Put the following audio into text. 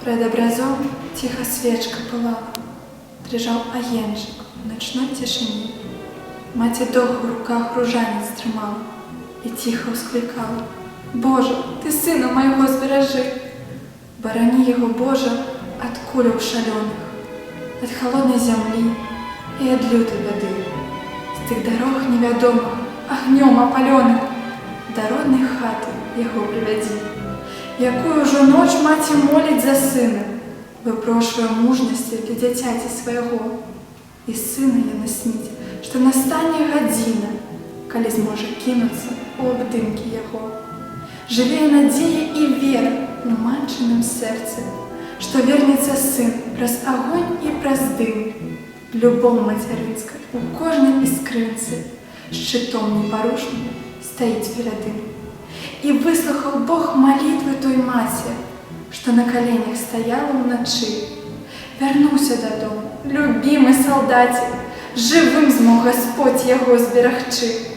Пред образом тихо свечка пылала, дрожал агенчик в ночной тишине. Мать дох в руках ружанец тримала и тихо ускликала: «Боже, ты сына моего збережи! Борони его, Боже, от куль шаленых, от холодной земли и от лютой воды, с тых дорог невядомых, огнем опаленых, до родной хаты его приведи. Якую ўжо ноч маці моліць за сына, выпрошвае мужнасці для дзіцяці свайго. І сына яна сніць, што настане гадзіна, калі зможа кінуцца у абдымкі яго. Жыве надзея і вера у матчыным сэрцы, што вернецца сын праз агонь і праз дым. Любоў мацярынская у кожнай іскрынцы шчытом непарушным стаіць перад ім. І выслухаў Бог малітвы той маці, што на каленях стаяла ўначы. Вярнуўся дадому, любімы салдацік, жывым змог Гасподь яго зберагчы.